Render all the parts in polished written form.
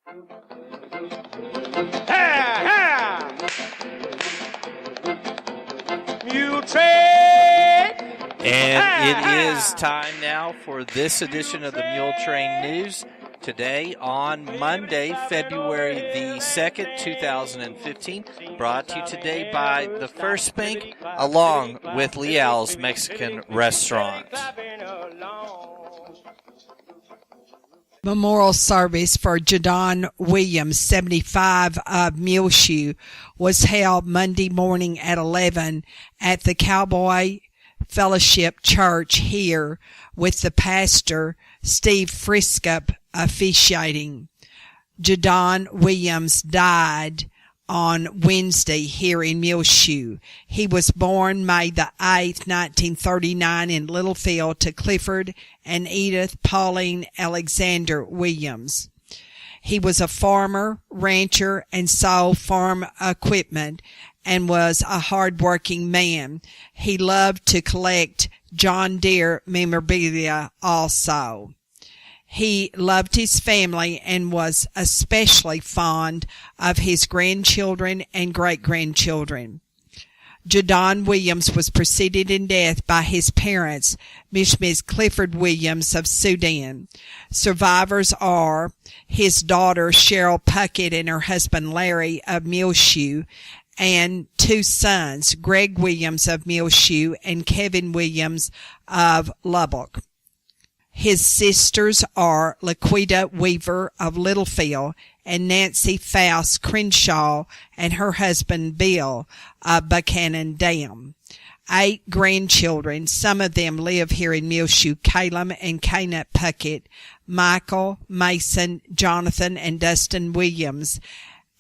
Muletrain! And it is time now for this edition of the Muletrain News. Today on Monday, February the 2nd, 2015. Brought to you today by the First Bank, along with Leal's Mexican Restaurant. Memorial service for Jadon Williams, 75 of Muleshoe, was held Monday morning at 11 at the Cowboy Fellowship Church here, with the pastor, Steve Friskup, officiating. Jadon Williams died on Wednesday here in Muleshoe. He was born May the 8th, 1939 in Littlefield to Clifford and Edith Pauline Alexander Williams. He was a farmer, rancher, and sold farm equipment and was a hard-working man. He loved to collect John Deere memorabilia also. He loved his family and was especially fond of his grandchildren and great-grandchildren. Jadon Williams was preceded in death by his parents, Mrs. Clifford Williams of Sudan. Survivors are his daughter Cheryl Puckett and her husband Larry of Muleshoe, and two sons, Greg Williams of Muleshoe and Kevin Williams of Lubbock. His sisters are Laquita Weaver of Littlefield and Nancy Faust Crenshaw and her husband Bill of Buchanan Dam. 8 grandchildren, some of them live here in Muleshoe: Caleb and Canut Puckett, Michael, Mason, Jonathan, and Dustin Williams,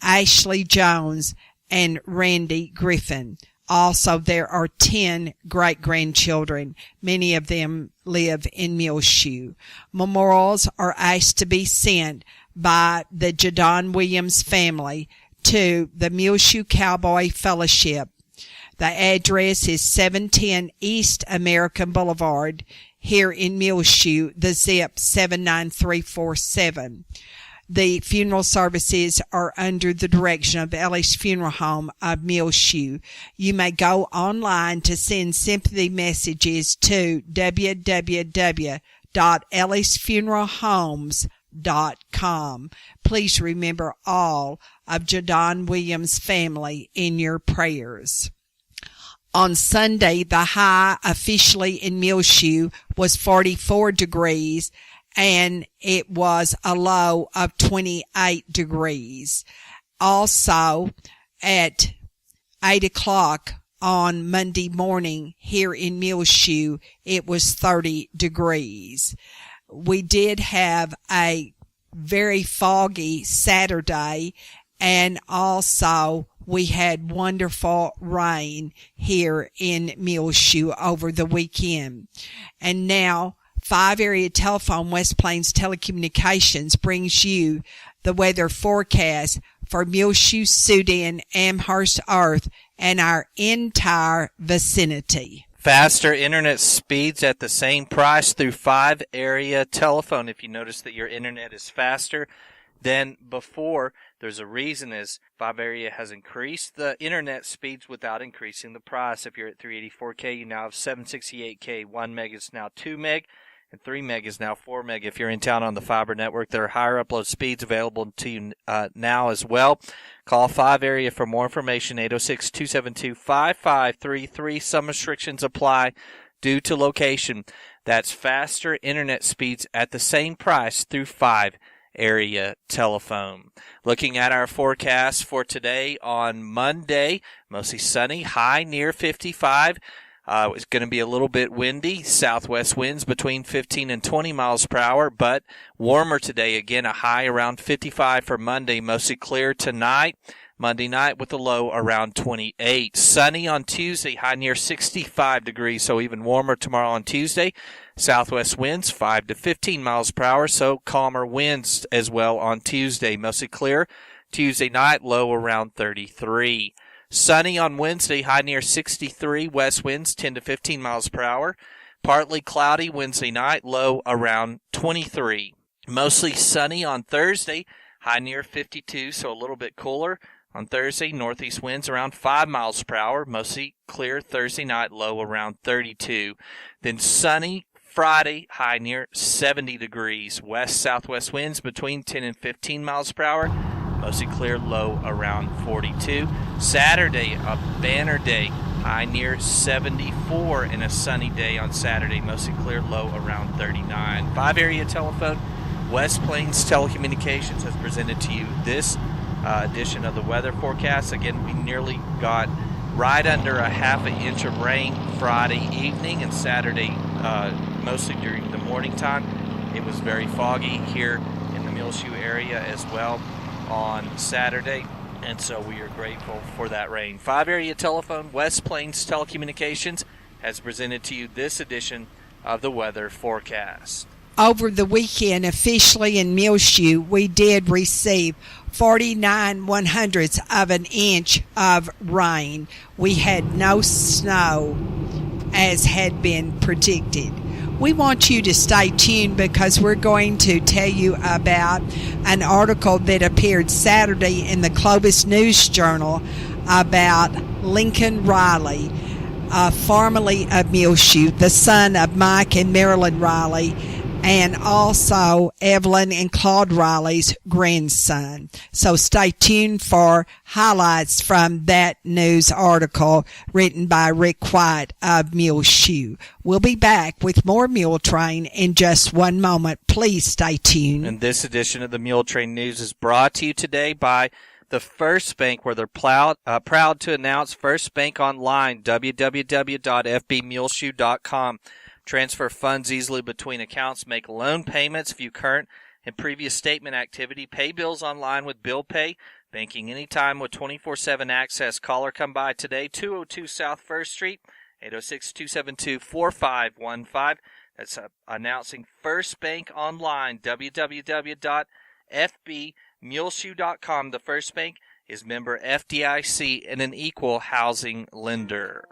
Ashley Jones, and Randy Griffin. Also, there are 10 great-grandchildren. Many of them live in Muleshoe. Memorials are asked to be sent by the Jadon Williams family to the Muleshoe Cowboy Fellowship. The address is 710 East American Boulevard here in Muleshoe, the zip 79347. The funeral services are under the direction of Ellie's Funeral Home of Muleshoe. You may go online to send sympathy messages to www.elliesfuneralhomes.com. Please remember all of Jadon Williams' family in your prayers. On Sunday, the high officially in Muleshoe was 44 degrees, and it was a low of 28 degrees. Also, at 8 o'clock on Monday morning here in Muleshoe, it was 30 degrees. We did have a very foggy Saturday, and also we had wonderful rain here in Muleshoe over the weekend. And now, 5 Area Telephone West Plains Telecommunications brings you the weather forecast for Muleshoe, Sudan, Amherst, Earth, and our entire vicinity. Faster internet speeds at the same price through 5 Area Telephone. If you notice that your internet is faster than before, there's a reason, is 5 Area has increased the internet speeds without increasing the price. If you're at 384K, you now have 768K. 1 meg is now 2 meg. And 3 meg is now 4 meg if you're in town on the fiber network. There are higher upload speeds available to you now as well. Call 5 Area for more information, 806-272-5533. Some restrictions apply due to location. That's faster internet speeds at the same price through 5 Area Telephone. Looking at our forecast for today on Monday, mostly sunny, high near 55. It's going to be a little bit windy, southwest winds between 15 and 20 miles per hour, but warmer today. Again, a high around 55 for Monday, mostly clear tonight. Monday night with a low around 28. Sunny on Tuesday, high near 65 degrees, so even warmer tomorrow on Tuesday. Southwest winds 5 to 15 miles per hour, so calmer winds as well on Tuesday. Mostly clear. Tuesday night, low around 33. Sunny on Wednesday, high near 63, west winds 10 to 15 miles per hour. Partly cloudy Wednesday night, low around 23. Mostly sunny on Thursday, high near 52, so a little bit cooler. On Thursday, northeast winds around 5 miles per hour, mostly clear Thursday night, low around 32. Then sunny Friday, high near 70 degrees. West-southwest winds between 10 and 15 miles per hour, mostly clear, low around 42. Saturday, a banner day, high near 74, and a sunny day on Saturday, mostly clear, low around 39. 5-area telephone, West Plains Telecommunications has presented to you this edition of the weather forecast. Again, we nearly got right under a half an inch of rain Friday evening, and Saturday mostly during the morning time. It was very foggy here in the Muleshoe area as well on Saturday, and so we are grateful for that rain. 5-area telephone, West Plains Telecommunications has presented to you this edition of the weather forecast. Over the weekend, officially in Muleshoe, we did receive 49/100ths of an inch of rain. We had no snow as had been predicted. We want you to stay tuned because we're going to tell you about an article that appeared Saturday in the Clovis News Journal about Lincoln Riley, formerly of Muleshoe, the son of Mike and Marilyn Riley, and also Evelyn and Claude Riley's grandson. So stay tuned for highlights from that news article written by Rick White of Muleshoe. We'll be back with more Muletrain in just one moment. Please stay tuned. And this edition of the Muletrain News is brought to you today by the First Bank, where they're proud to announce First Bank Online, www.fbmuleshoe.com. Transfer funds easily between accounts, make loan payments, view current and previous statement activity, pay bills online with Bill Pay, banking anytime with 24/7 access. Call or come by today, 202 South 1st Street, 806-272-4515. That's announcing First Bank Online, www.fbmuleshoe.com. The First Bank is member FDIC and an equal housing lender.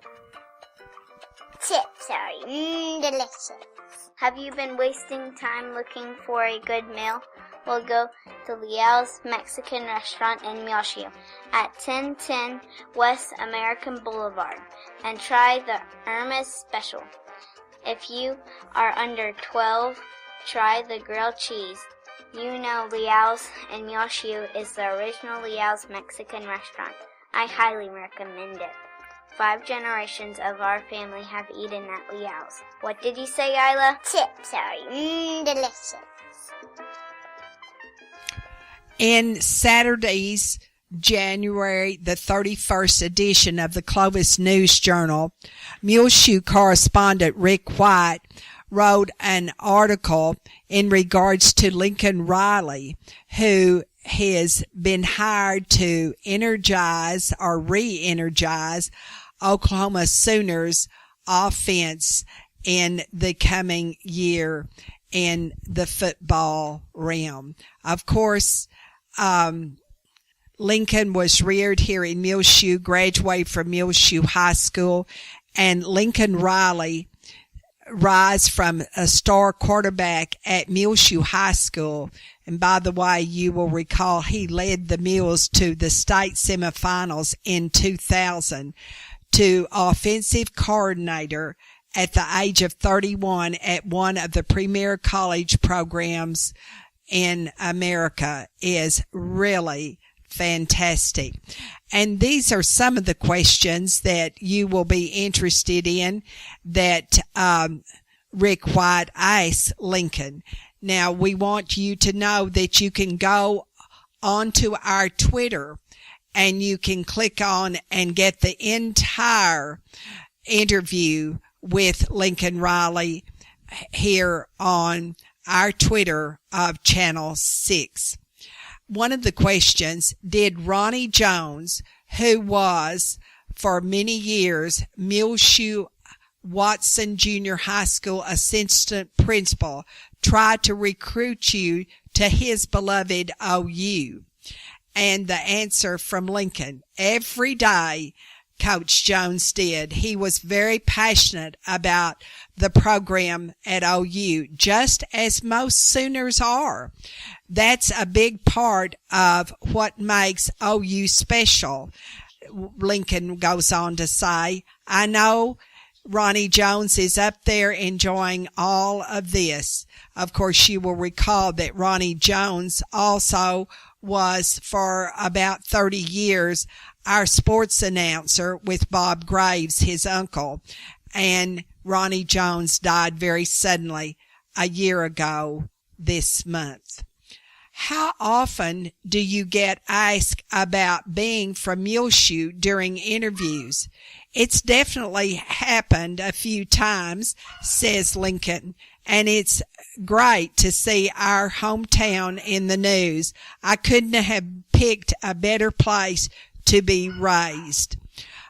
Chips are delicious. Have you been wasting time looking for a good meal? Well, go to Liao's Mexican Restaurant in Muleshoe at 1010 West American Boulevard and try the Irma's Special. If you are under 12, try the grilled cheese. You know Liao's in Muleshoe is the original Liao's Mexican restaurant. I highly recommend it. 5 generations of our family have eaten at Liao's. What did you say, Isla? Chips are delicious. In Saturday's January the 31st edition of the Clovis News Journal, Muleshoe correspondent Rick White wrote an article in regards to Lincoln Riley, who has been hired to energize or re-energize Oklahoma Sooners offense in the coming year in the football realm. Of course, Lincoln was reared here in Muleshoe, graduated from Muleshoe High School, and Lincoln Riley rise from a star quarterback at Muleshoe High School. And by the way, you will recall he led the Mules to the state semifinals in 2000, to offensive coordinator at the age of 31 at one of the premier college programs in America is really fantastic. And these are some of the questions that you will be interested in that Rick White asked Lincoln. Now, we want you to know that you can go onto our Twitter and you can click on and get the entire interview with Lincoln Riley here on our Twitter of Channel 6. One of the questions, did Ronnie Jones, who was for many years Muleshoe Watson Junior High School assistant principal, try to recruit you to his beloved OU? And the answer from Lincoln, every day Coach Jones did. He was very passionate about the program at OU, just as most Sooners are. That's a big part of what makes OU special. Lincoln goes on to say, I know Ronnie Jones is up there enjoying all of this. Of course, you will recall that Ronnie Jones also was for about 30 years our sports announcer with Bob Graves, his uncle. And Ronnie Jones died very suddenly a year ago this month. How often do you get asked about being from Muleshoe during interviews? It's definitely happened a few times, says Lincoln, and it's great to see our hometown in the news. I couldn't have picked a better place to be raised.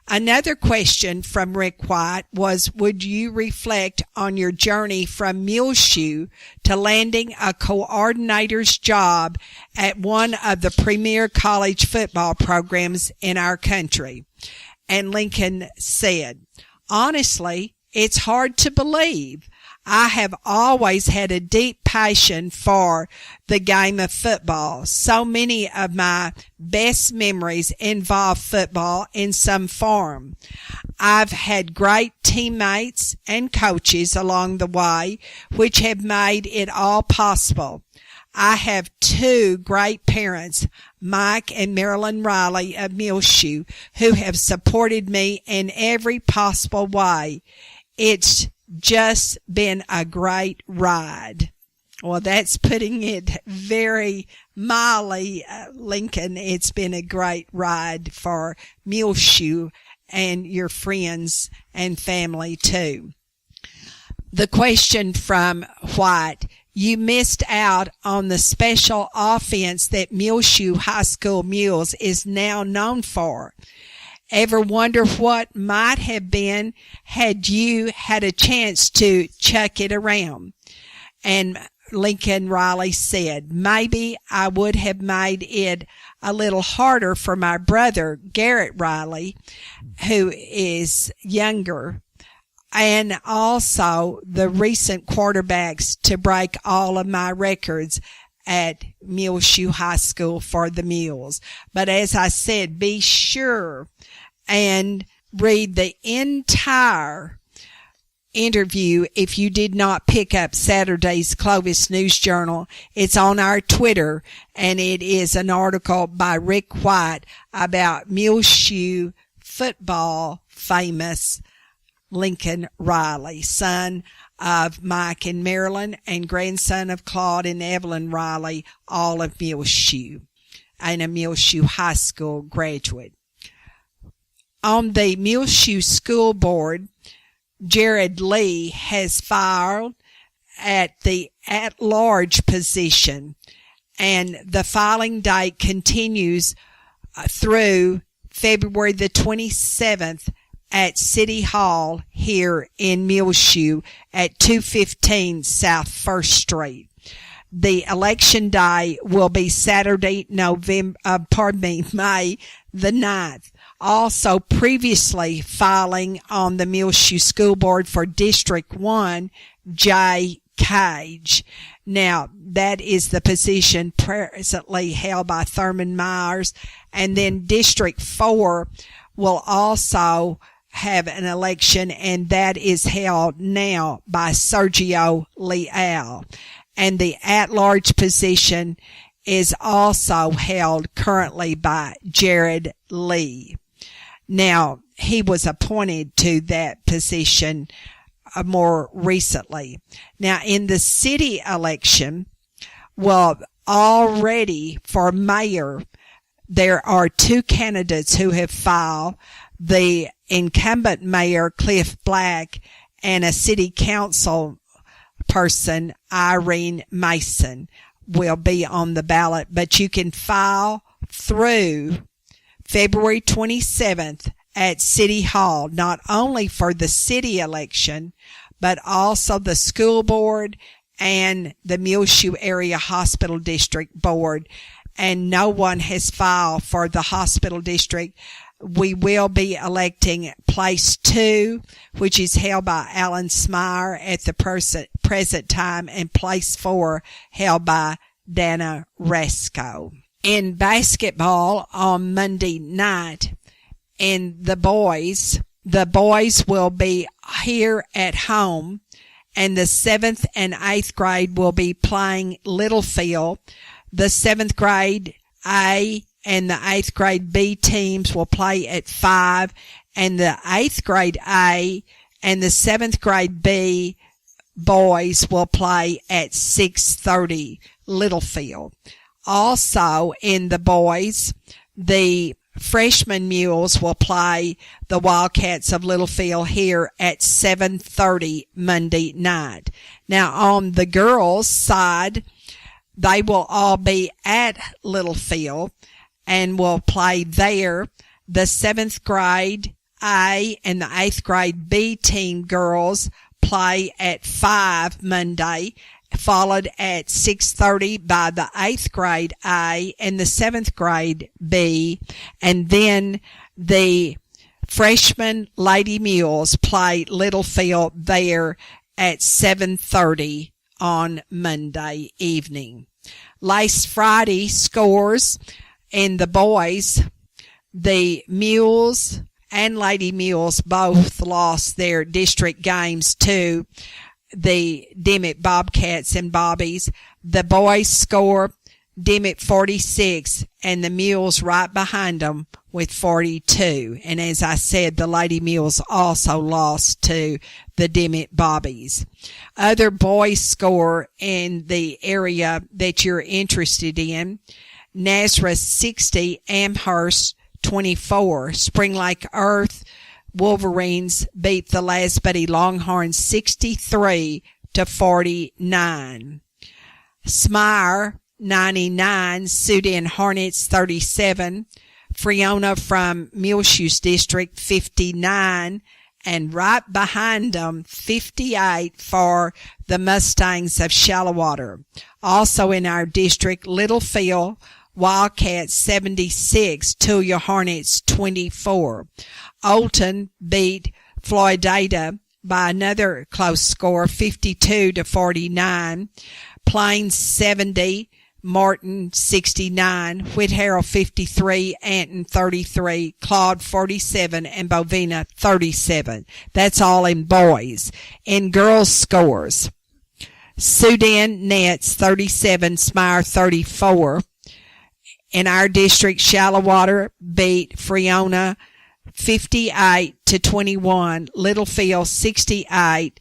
Another question from Rick White was, would you reflect on your journey from Muleshoe to landing a coordinator's job at one of the premier college football programs in our country? And Lincoln said, honestly, it's hard to believe. I have always had a deep passion for the game of football. So many of my best memories involve football in some form. I've had great teammates and coaches along the way, which have made it all possible. I have two great parents, Mike and Marilyn Riley of Muleshoe, who have supported me in every possible way. It's just been a great ride. Well, that's putting it very mildly, Lincoln. It's been a great ride for Muleshoe and your friends and family too. The question from White, you missed out on the special offense that Muleshoe High School Mules is now known for. Ever wonder what might have been had you had a chance to chuck it around? And Lincoln Riley said, maybe I would have made it a little harder for my brother, Garrett Riley, who is younger, and also the recent quarterbacks to break all of my records at Muleshoe High School for the Mules. But as I said, be sure and read the entire interview if you did not pick up Saturday's Clovis News Journal. It's on our Twitter, and it is an article by Rick White about Muleshoe football famous Lincoln Riley, son of Mike and Marilyn and grandson of Claude and Evelyn Riley, all of Muleshoe, and a Muleshoe High School graduate. On the Muleshoe School Board, Jared Lee has filed at the at-large position, and the filing date continues through February the 27th at City Hall here in Muleshoe at 215 South 1st Street. The election day will be Saturday, May the 9th. Also previously filing on the Muleshoe School Board for District 1, Jay Cage. Now, that is the position presently held by Thurman Myers. And then District 4 will also have an election, and that is held now by Sergio Leal. And the at-large position is also held currently by Jared Lee. Now, he was appointed to that position more recently. Now, in the city election, well, already for mayor, there are two candidates who have filed. The incumbent mayor, Cliff Black, and a city council person, Irene Mason, will be on the ballot. But you can file through February 27th at City Hall, not only for the city election, but also the school board and the Muleshoe Area Hospital District Board. And no one has filed for the hospital district. we will be electing place 2, which is held by Alan Smyer at the present time, and place 4 held by Dana Rasco. In basketball on Monday night, and the boys will be here at home, and the 7th and 8th grade will be playing Littlefield. The 7th grade A and the 8th grade B teams will play at 5, and the 8th grade A and the 7th grade B boys will play at 6:30 Littlefield. Also in the boys, the freshman Mules will play the Wildcats of Littlefield here at 7:30 Monday night. Now on the girls' side, they will all be at Littlefield and will play there. The 7th grade A and the 8th grade B team girls play at 5 Monday, followed at 6:30 by the 8th grade A and the 7th grade B, and then the freshman Lady Mules play Littlefield there at 7:30 on Monday evening. Last Friday scores in the boys, the Mules and Lady Mules both lost their district games to the Dimmitt Bobcats and Bobbies. The boys score Dimmitt 46 and the Mules right behind them with 42. And as I said, the Lady Mules also lost to the Dimmitt Bobbies. Other boys score in the area that you're interested in: Nazareth 60, Amherst 24. Spring Lake Earth Wolverines beat the Lasbuddy Longhorns 63-49. Smyre 99, Sudan Hornets 37. Freona from Muleshoe's district 59, and right behind them 58 for the Mustangs of Shallowater. Also in our district, Littlefield Wildcats 76, Tulia Hornets 24. Olton beat Floydada by another close score, 52-49. Plains 70, Martin 69, Whitharrow 53, Anton 33, Claude 47, and Bovina 37. That's all in boys. In girls scores, Sudan Nets 37, Smyre 34. In our district, Shallowater beat Freona 58-21, Littlefield 68,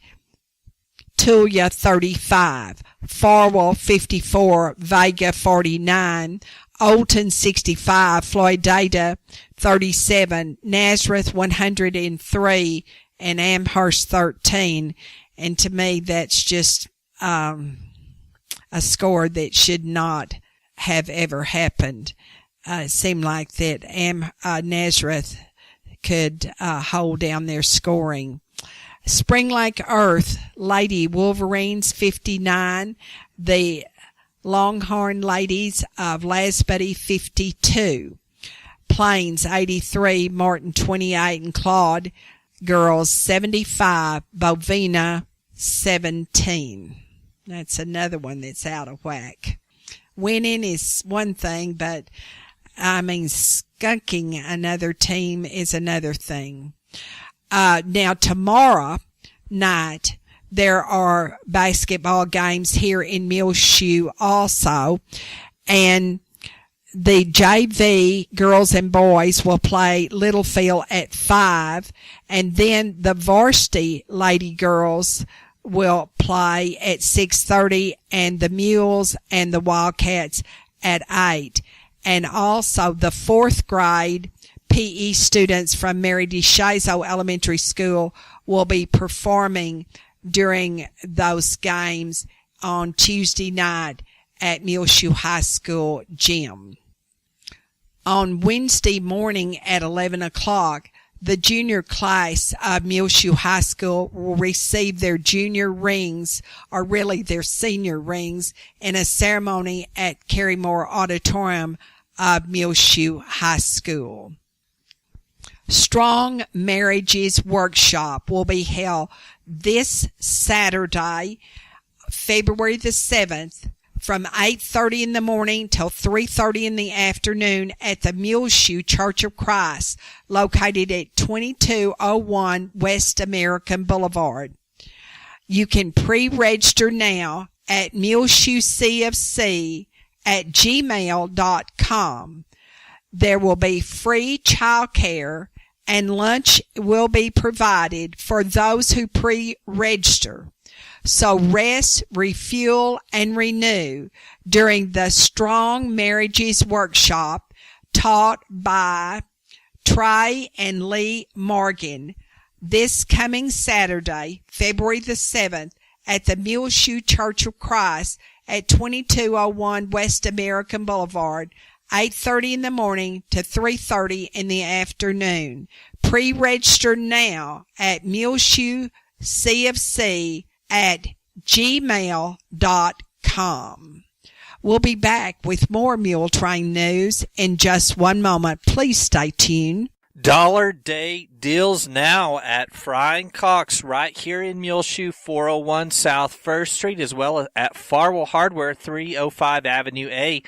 Tulia 35, Farwell 54, Vega 49, Olton 65, Floydada 37, Nazareth 103, and Amherst 13. And to me, that's just a score that should not have ever happened. It seemed like that Nazareth could hold down their scoring. Spring Lake Earth Lady Wolverines 59, the Longhorn Ladies of Lasbuddy 52, Plains 83, Martin 28, and Claude Girls 75, Bovina 17. That's another one that's out of whack. Winning is one thing, but skunking another team is another thing. Now tomorrow night, there are basketball games here in Muleshoe also, and the JV girls and boys will play Littlefield at 5, and then the varsity lady girls will play at 6:30, and the Mules and the Wildcats at 8. And also the 4th grade PE students from Mary DeShazo Elementary School will be performing during those games on Tuesday night at Muleshoe High School gym. On Wednesday morning at 11 o'clock, the junior class of Muleshoe High School will receive their junior rings, or really their senior rings, in a ceremony at Carrymore Auditorium of Muleshoe High School. Strong Marriages Workshop will be held this Saturday, February the 7th, from 8:30 in the morning till 3:30 in the afternoon at the Muleshoe Church of Christ, located at 2201 West American Boulevard. You can pre-register now at muleshoecfc@gmail.com. There will be free childcare and lunch will be provided for those who pre-register. So rest, refuel, and renew during the Strong Marriages Workshop taught by Trey and Lee Morgan this coming Saturday, February the 7th, at the Muleshoe Church of Christ at 2201 West American Boulevard, 8:30 in the morning to 3:30 in the afternoon. Pre-register now at muleshoecfc@gmail.com. We'll be back with more Muletrain news in just one moment. Please stay tuned. Dollar Day deals now at Fry & Cox right here in Muleshoe, 401 South 1st Street, as well as at Farwell Hardware, 305 Avenue A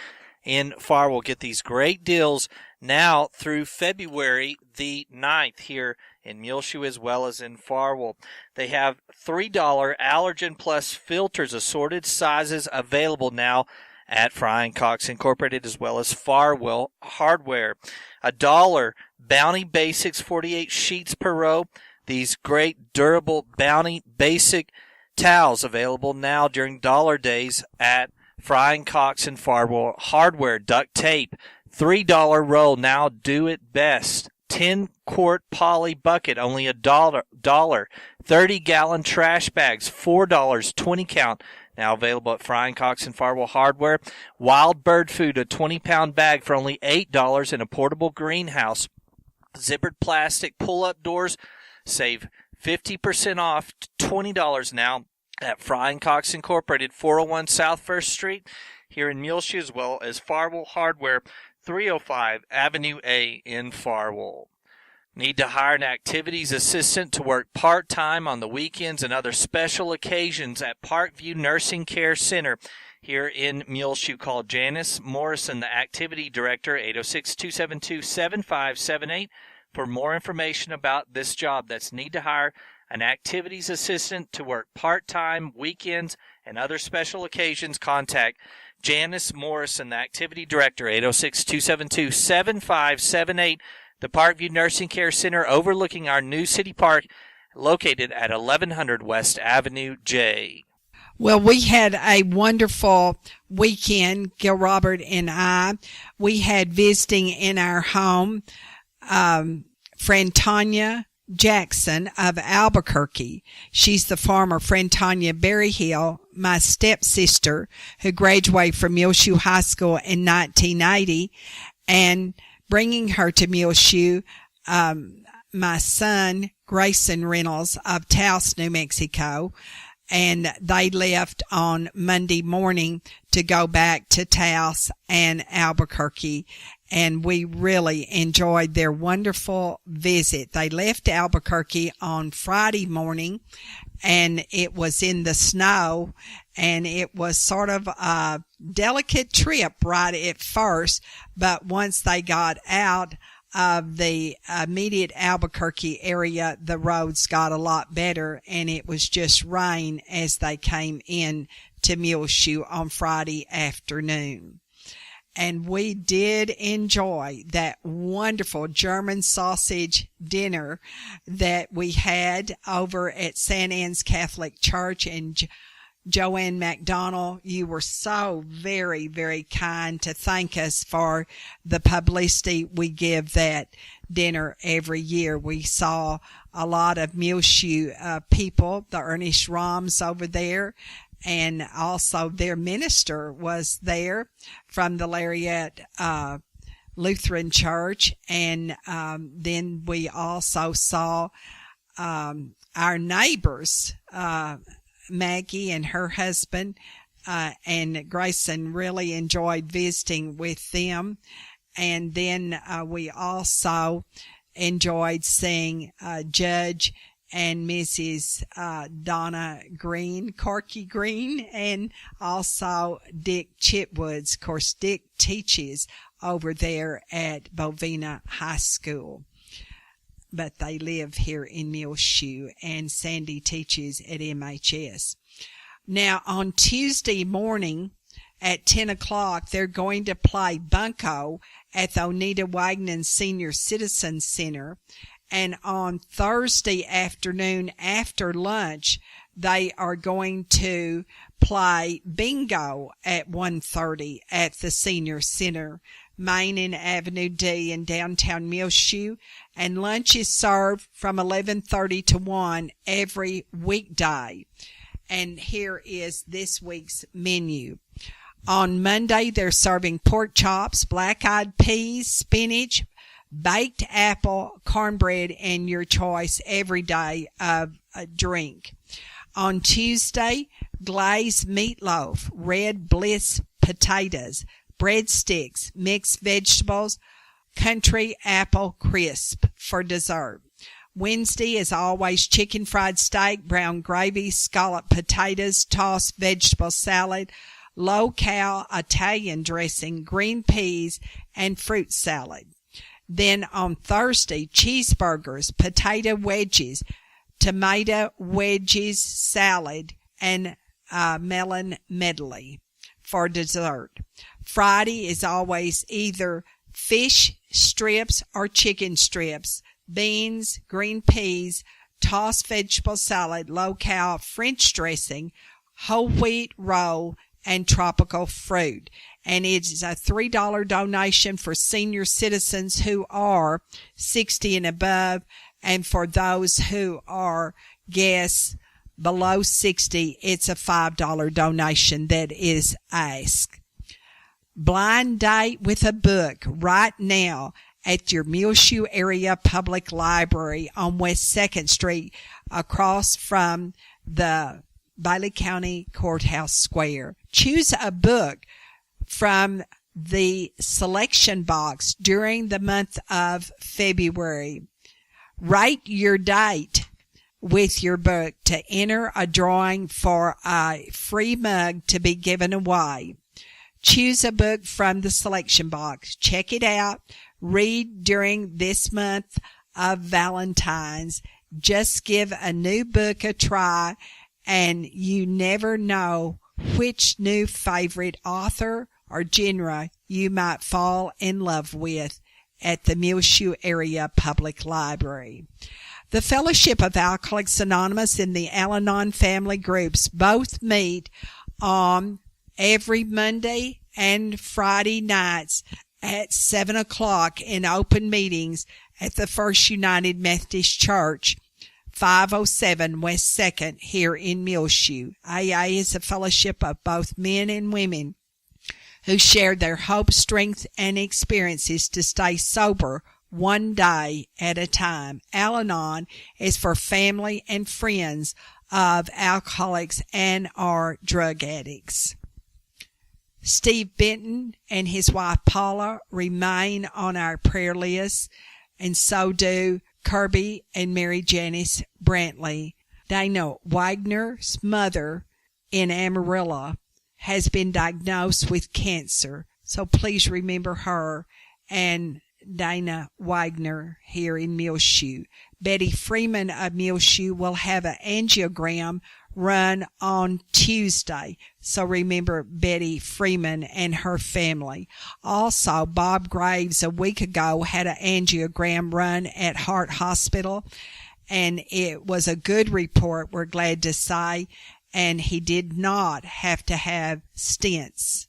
in Farwell. Get these great deals now through February the 9th here in Muleshoe as well as in Farwell. They have $3 Allergen Plus filters, assorted sizes available now at Fry & Cox Incorporated as well as Farwell Hardware. $1 Bounty Basics 48 sheets per row. These great durable Bounty Basic towels available now during Dollar Days at Fry & Cox and Farwell Hardware. Duct tape, $3 roll. Now do it best. 10-quart poly bucket, only $1. 30-gallon trash bags, $4, 20 count. Now available at Fry & Cox and Farwell Hardware. Wild bird food, a 20-pound bag for only $8 in a portable greenhouse. Zippered plastic pull-up doors, save 50% off, $20 now at Fry & Cox Incorporated, 401 South 1st Street here in Muleshoe, as well as Farwell Hardware, 305 Avenue A in Farwell. Need to hire an activities assistant to work part-time on the weekends and other special occasions at Parkview Nursing Care Center here in Muleshoe. Call Janice Morrison, the activity director, 806-272-7578 for more information about this job. That's need to hire an activities assistant to work part-time, weekends, and other special occasions. Contact Janice Morrison, the activity director, 806-272-7578. The Parkview Nursing Care Center overlooking our new city park, located at 1100 West Avenue J. Well, we had a wonderful weekend, Gil Robert and I. We had visiting in our home, friend Tanya Jackson of Albuquerque. She's the former friend Tanya Berryhill, my stepsister, who graduated from Muleshoe High School in 1980, and bringing her to Muleshoe, my son, Grayson Reynolds of Taos, New Mexico, and they left on Monday morning to go back to Taos and Albuquerque, and we really enjoyed their wonderful visit. They left Albuquerque on Friday morning, and it was in the snow, and it was sort of a delicate trip right at first, but once they got out of the immediate Albuquerque area, the roads got a lot better, and it was just rain as they came in to Muleshoe on Friday afternoon. And we did enjoy that wonderful German sausage dinner that we had over at St. Anne's Catholic Church. And Joanne McDonald, you were so very, very kind to thank us for the publicity we give that dinner every year. We saw a lot of Muleshoe people, the Ernest Roms over there, and also their minister was there from the Lariat Lutheran Church. And then we also saw our neighbors, Maggie and her husband, and Grayson really enjoyed visiting with them. And then we also enjoyed seeing Judge and Mrs. Donna Green, Corky Green, and also Dick Chitwoods. Of course, Dick teaches over there at Bovina High School, but they live here in Muleshoe, and Sandy teaches at MHS. Now, on Tuesday morning at 10 o'clock, they're going to play bunco at the Oneida Wagnon Senior Citizen Center. And on Thursday afternoon after lunch, they are going to play bingo at 1:30 at the Senior Center, Main and Avenue D in downtown Muleshoe. And lunch is served from 11:30 to 1 every weekday. And here is this week's menu. On Monday, they're serving pork chops, black-eyed peas, spinach, baked apple, cornbread, and your choice every day of a drink. On Tuesday, glazed meatloaf, red bliss potatoes, breadsticks, mixed vegetables, country apple crisp for dessert. Wednesday, as always, chicken fried steak, brown gravy, scalloped potatoes, tossed vegetable salad, low-cal Italian dressing, green peas, and fruit salad. Then on Thursday, cheeseburgers, potato wedges, tomato wedges, salad, and melon medley for dessert. Friday is always either fish strips or chicken strips, beans, green peas, tossed vegetable salad, low-cal French dressing, whole wheat roll, and tropical fruit. And it's a $3 donation for senior citizens who are 60 and above, and for those who are guests below 60, it's a $5 donation that is asked. Blind date with a book right now at your Muleshoe Area Public Library on West 2nd Street across from the Bailey County Courthouse Square. Choose a book from the selection box during the month of February. Write your date with your book to enter a drawing for a free mug to be given away. Choose a book from the selection box. Check it out. Read during this month of Valentine's. Just give a new book a try, and you never know which new favorite author or genre you might fall in love with at the Muleshoe Area Public Library. The Fellowship of Alcoholics Anonymous and the Al-Anon family groups both meet on every Monday and Friday nights at 7 o'clock in open meetings at the First United Methodist Church, 507 West 2nd here in Muleshoe. AA is a fellowship of both men and women who shared their hope, strength, and experiences to stay sober one day at a time. Al-Anon is for family and friends of alcoholics and or drug addicts. Steve Benton and his wife Paula remain on our prayer list, and so do Kirby and Mary Janice Brantley. Dana Wagner's mother in Amarillo has been diagnosed with cancer, so please remember her and Dana Wagner here in Muleshoe. Betty Freeman of Muleshoe will have an angiogram run on Tuesday, so remember Betty Freeman and her family. Also, Bob Graves a week ago had an angiogram run at Hart Hospital, and it was a good report, we're glad to say, and he did not have to have stents.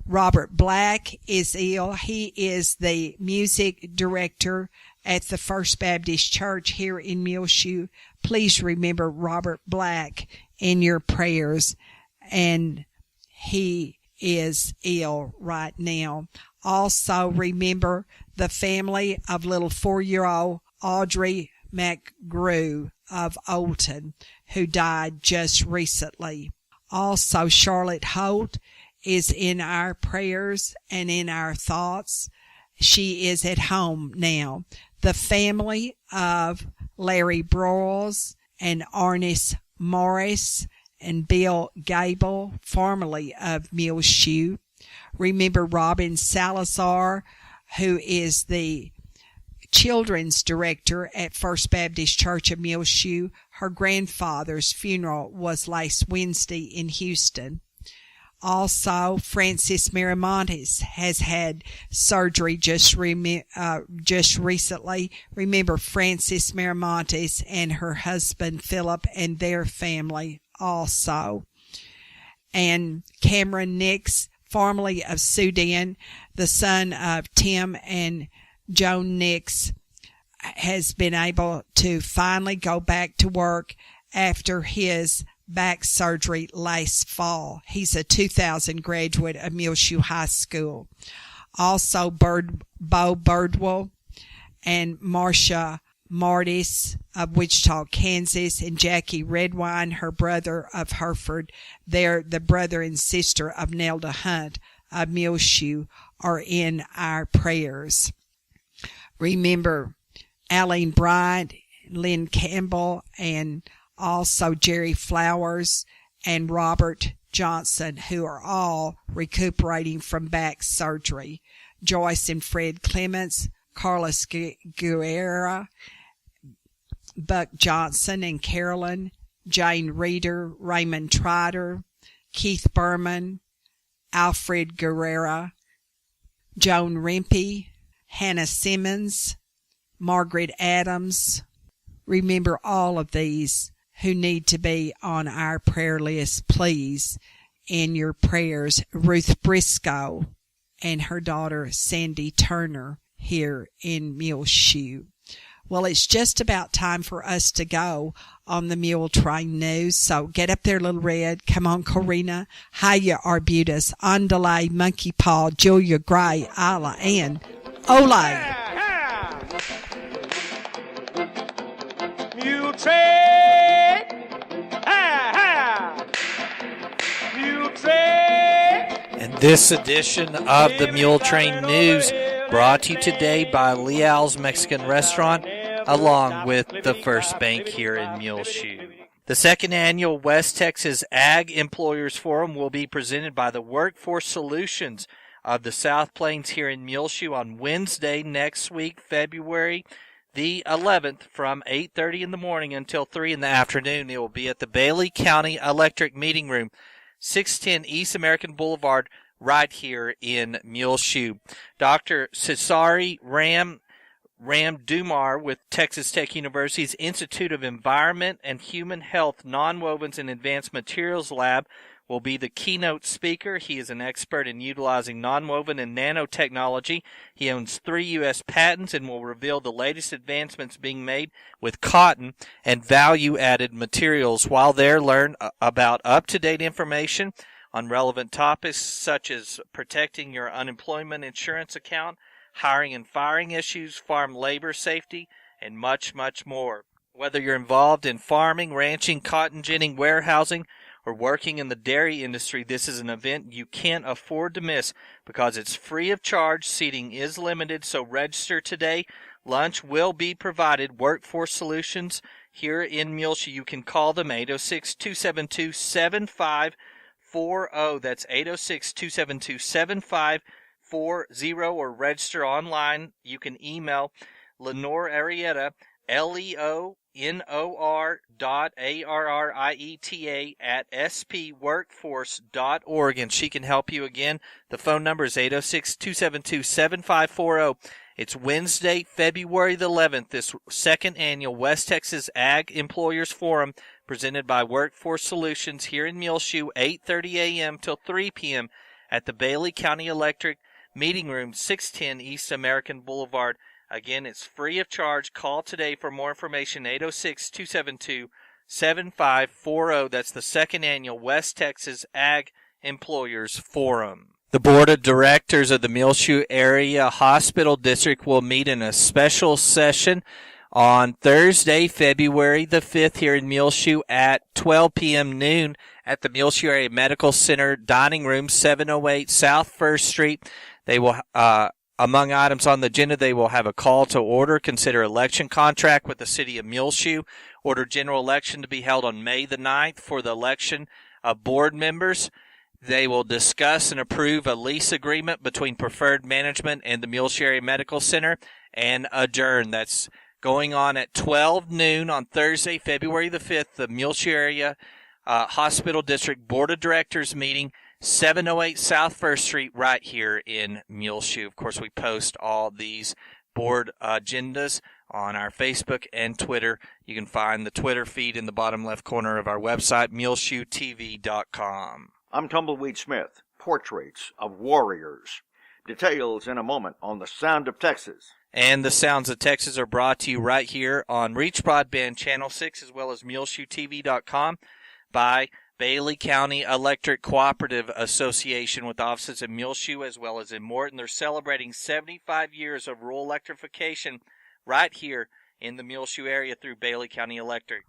Robert Black is ill. He is the music director at the First Baptist Church here in Muleshoe. Please remember Robert Black in your prayers, and he is ill right now. Also remember the family of little 4-year-old Audrey McGrew of Olton, who died just recently. Also, Charlotte Holt is in our prayers and in our thoughts. She is at home now. The family of Larry Broyles and Arnis Morris and Bill Gable, formerly of Muleshoe. Remember Robin Salazar, who is the children's director at First Baptist Church of Muleshoe. Her grandfather's funeral was last Wednesday in Houston. Also, Francis Miramontes has had surgery just recently. Remember Francis Miramontes and her husband Philip and their family also. And Cameron Nix, formerly of Sudan, the son of Tim and Joan Nix, has been able to finally go back to work after his back surgery last fall. He's a 2000 graduate of Muleshoe High School. Also, Bo Birdwell and Marcia Martis of Wichita, Kansas, and Jackie Redwine, her brother of Hereford. They're the brother and sister of Nelda Hunt of Muleshoe, are in our prayers. Remember Aline Bryant, Lynn Campbell, and also Jerry Flowers and Robert Johnson, who are all recuperating from back surgery. Joyce and Fred Clements, Carlos Guerra, Buck Johnson and Carolyn, Jane Reeder, Raymond Trotter, Keith Berman, Alfred Guerrera, Joan Rempe, Hannah Simmons, Margaret Adams. Remember all of these who need to be on our prayer list, please, in your prayers. Ruth Briscoe and her daughter Sandy Turner here in Muleshoe. Well, it's just about time for us to go on the Muletrain news. So get up there, Little Red. Come on, Corina. Hiya, Arbutus, Andale, Monkey Paw, Julia Gray, Isla, and Ole. Muletrain, Muletrain. And this edition of the Muletrain News brought to you today by Leal's Mexican Restaurant, along with the First Bank here in Muleshoe. The second annual West Texas Ag Employers Forum will be presented by the Workforce Solutions of the South Plains here in Muleshoe on Wednesday next week, February the 11th, from 8:30 in the morning until 3 in the afternoon. It will be at the Bailey County Electric Meeting Room, 610 East American Boulevard, right here in Muleshoe. Dr. Cesare Ram Dumar with Texas Tech University's Institute of Environment and Human Health Nonwovens and Advanced Materials Lab will be the keynote speaker. He is an expert in utilizing nonwoven and nanotechnology. He owns 3 U.S. patents and will reveal the latest advancements being made with cotton and value-added materials. While there, learn about up-to-date information on relevant topics such as protecting your unemployment insurance account, hiring and firing issues, farm labor safety, and much, much more. Whether you're involved in farming, ranching, cotton ginning, warehousing, or working in the dairy industry, this is an event you can't afford to miss because it's free of charge. Seating is limited, so register today. Lunch will be provided. Workforce Solutions here in Muleshoe. You can call them 806-272-7540. That's 806-272-7540, or register online. You can email Lenore Arrieta, LEONOR.ARRIETA at spworkforce.org, and she can help you again. The phone number is 806-272-7540. It's Wednesday, February the 11th, this second annual West Texas Ag Employers Forum presented by Workforce Solutions here in Muleshoe, 8:30 a.m. till 3 p.m. at the Bailey County Electric Meeting Room, 610 East American Boulevard. Again, it's free of charge. Call today for more information, 806-272-7540. That's the second annual West Texas Ag Employers Forum. The Board of Directors of the Muleshoe Area Hospital District will meet in a special session on Thursday, February the 5th here in Muleshoe at 12 p.m. noon at the Muleshoe Area Medical Center Dining Room, 708 South 1st Street. They will Among items on the agenda, they will have a call to order, consider election contract with the city of Muleshoe, order general election to be held on May the 9th for the election of board members. They will discuss and approve a lease agreement between Preferred Management and the Muleshoe Area Medical Center and adjourn. That's going on at 12 noon on Thursday, February the 5th, the Muleshoe Area Hospital District Board of Directors meeting, 708 South 1st Street, right here in Muleshoe. Of course, we post all these board agendas on our Facebook and Twitter. You can find the Twitter feed in the bottom left corner of our website, muleshoetv.com. I'm Tumbleweed Smith. Portraits of Warriors. Details in a moment on the Sound of Texas. And the Sounds of Texas are brought to you right here on Reach Broadband Channel 6 as well as muleshoetv.com by Bailey County Electric Cooperative Association with offices in Muleshoe as well as in Morton. They're celebrating 75 years of rural electrification right here in the Muleshoe area through Bailey County Electric.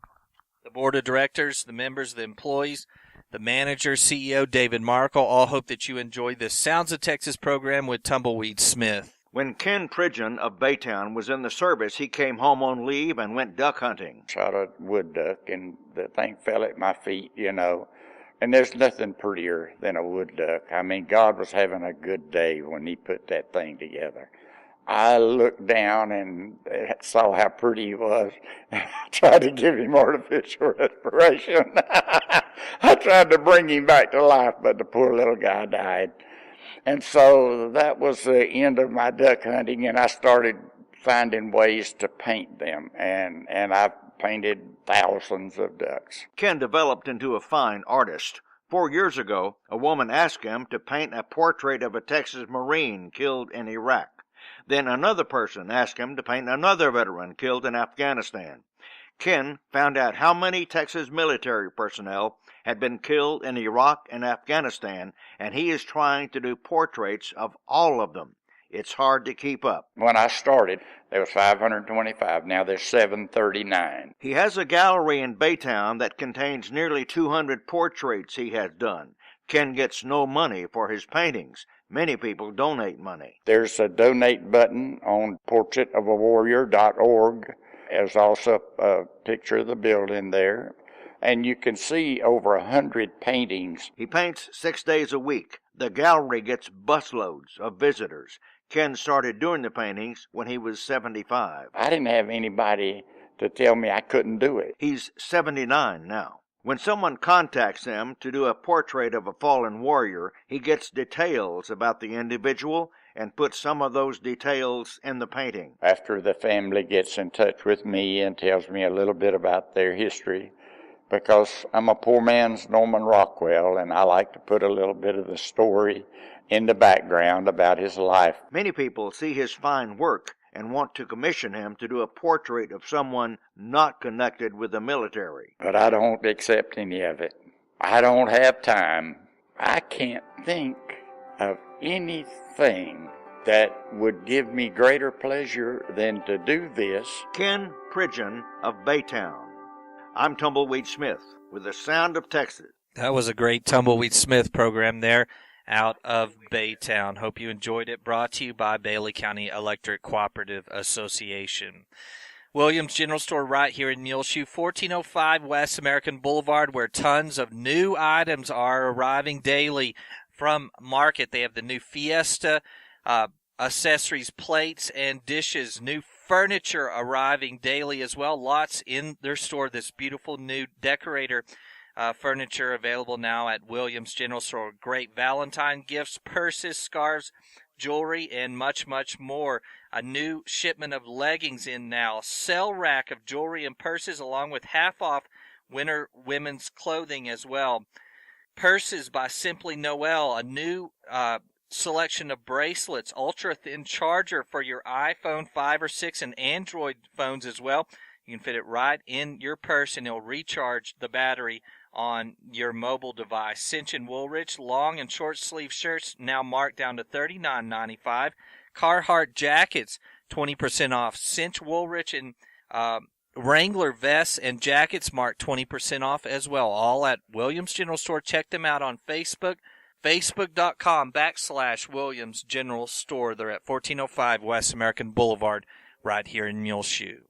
The board of directors, the members, the employees, the manager, CEO, David Markle, all hope that you enjoy this Sounds of Texas program with Tumbleweed Smith. When Ken Pridgeon of Baytown was in the service, he came home on leave and went duck hunting. Shot a wood duck, and the thing fell at my feet, And there's nothing prettier than a wood duck. I mean, God was having a good day when he put that thing together. I looked down and saw how pretty he was. I tried to give him artificial respiration. I tried to bring him back to life, but the poor little guy died. And so that was the end of my duck hunting, and I started finding ways to paint them, and I've painted thousands of ducks. Ken developed into a fine artist. 4 years ago, a woman asked him to paint a portrait of a Texas Marine killed in Iraq. Then another person asked him to paint another veteran killed in Afghanistan. Ken found out how many Texas military personnel had been killed in Iraq and Afghanistan, and he is trying to do portraits of all of them. It's hard to keep up. When I started, there was 525. Now there's 739. He has a gallery in Baytown that contains nearly 200 portraits he has done. Ken gets no money for his paintings. Many people donate money. There's a donate button on portraitofawarrior.org. There's also a picture of the building there. And you can see over 100 paintings. He paints 6 days a week. The gallery gets busloads of visitors. Ken started doing the paintings when he was 75. I didn't have anybody to tell me I couldn't do it. He's 79 now. When someone contacts him to do a portrait of a fallen warrior, he gets details about the individual and puts some of those details in the painting. After the family gets in touch with me and tells me a little bit about their history, because I'm a poor man's Norman Rockwell, and I like to put a little bit of the story in the background about his life. Many people see his fine work and want to commission him to do a portrait of someone not connected with the military. But I don't accept any of it. I don't have time. I can't think of anything that would give me greater pleasure than to do this. Ken Pridgeon of Baytown. I'm Tumbleweed Smith with the Sound of Texas. That was a great Tumbleweed Smith program there out of Baytown. Hope you enjoyed it. Brought to you by Bailey County Electric Cooperative Association. Williams General Store right here in Muleshoe, 1405 West American Boulevard, where tons of new items are arriving daily from market. They have the new Fiesta accessories, plates, and dishes. New furniture arriving daily as well. Lots in their store. This beautiful new decorator furniture available now at Williams General Store. Great Valentine gifts, purses, scarves, jewelry, and much, much more. A new shipment of leggings in now. Sell rack of jewelry and purses along with half off winter women's clothing as well. Purses by Simply Noel. A new selection of bracelets, ultra thin charger for your iPhone 5 or 6 and Android phones as well. You can fit it right in your purse and it'll recharge the battery on your mobile device. Cinch and Woolrich long and short sleeve shirts now marked down to $39.95. Carhartt jackets 20% off. Cinch, Woolrich, and Wrangler vests and jackets marked 20% off as well. All at Williams General Store. Check them out on Facebook. Facebook.com/Williams General Store. They're at 1405 West American Boulevard right here in Muleshoe.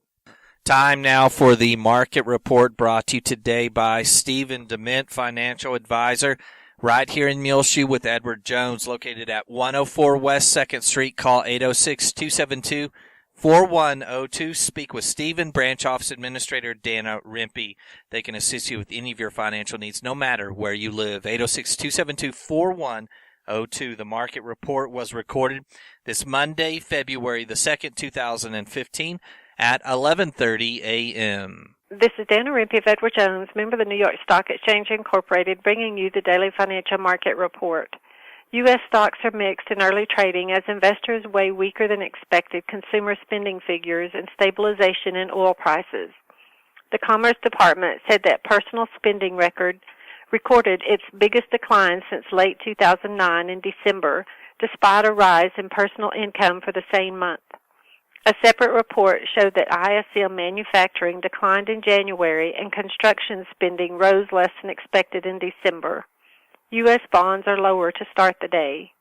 Time now for the market report brought to you today by Stephen DeMint, financial advisor, right here in Muleshoe with Edward Jones, located at 104 West 2nd Street. Call 806-272-4102. Speak with Stephen, Branch Office Administrator Dana Rempe. They can assist you with any of your financial needs, no matter where you live. 806-272-4102. The market report was recorded this Monday, February the 2nd, 2015, at 11:30 a.m. This is Dana Rempe of Edward Jones, member of the New York Stock Exchange Incorporated, bringing you the daily financial market report. U.S. stocks are mixed in early trading as investors weigh weaker than expected consumer spending figures and stabilization in oil prices. The Commerce Department said that personal spending recorded its biggest decline since late 2009 in December, despite a rise in personal income for the same month. A separate report showed that ISM manufacturing declined in January and construction spending rose less than expected in December. U.S. bonds are lower to start the day.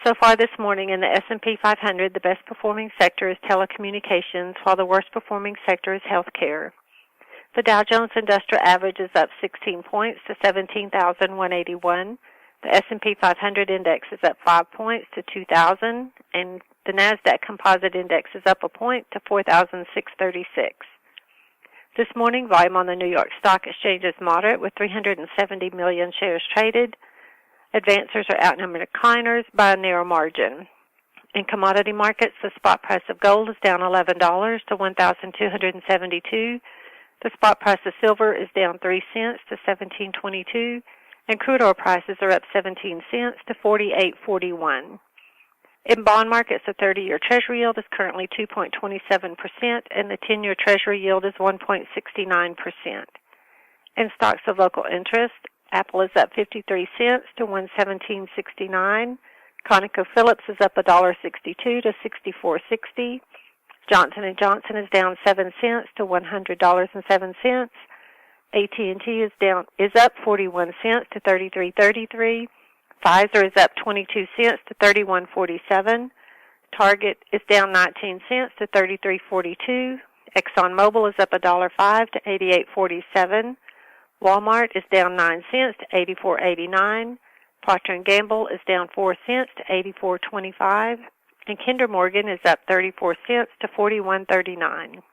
So far this morning in the S&P 500, the best performing sector is telecommunications, while the worst performing sector is healthcare. The Dow Jones Industrial Average is up 16 points to 17,181. The S&P 500 index is up 5 points to 2,000, and the NASDAQ Composite Index is up a point to 4,636. This morning, volume on the New York Stock Exchange is moderate, with 370 million shares traded. Advancers are outnumbered decliners by a narrow margin. In commodity markets, the spot price of gold is down $11 to $1,272. The spot price of silver is down 3 cents to $17.22, and crude oil prices are up 17 cents to $48.41. In bond markets, the 30-year Treasury yield is currently 2.27%, and the 10-year Treasury yield is 1.69%. In stocks of local interest, Apple is up 53 cents to $117.69. ConocoPhillips is up $1.62 to $64.60. Johnson & Johnson is down 7 cents to $100.07. AT&T is up 41 cents to $33.33. Pfizer is up 22 cents to $31.47. Target is down 19 cents to $33.42. ExxonMobil is up $1.05 to $88.47. Walmart is down 9 cents to $84.89. Procter & Gamble is down 4 cents to $84.25. And Kinder Morgan is up 34 cents to $41.39.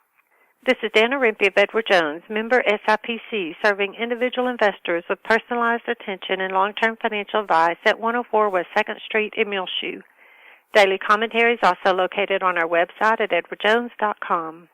This is Dana Rempe of Edward Jones, member SIPC, serving individual investors with personalized attention and long-term financial advice at 104 West 2nd Street in Muleshoe. Daily commentary is also located on our website at edwardjones.com.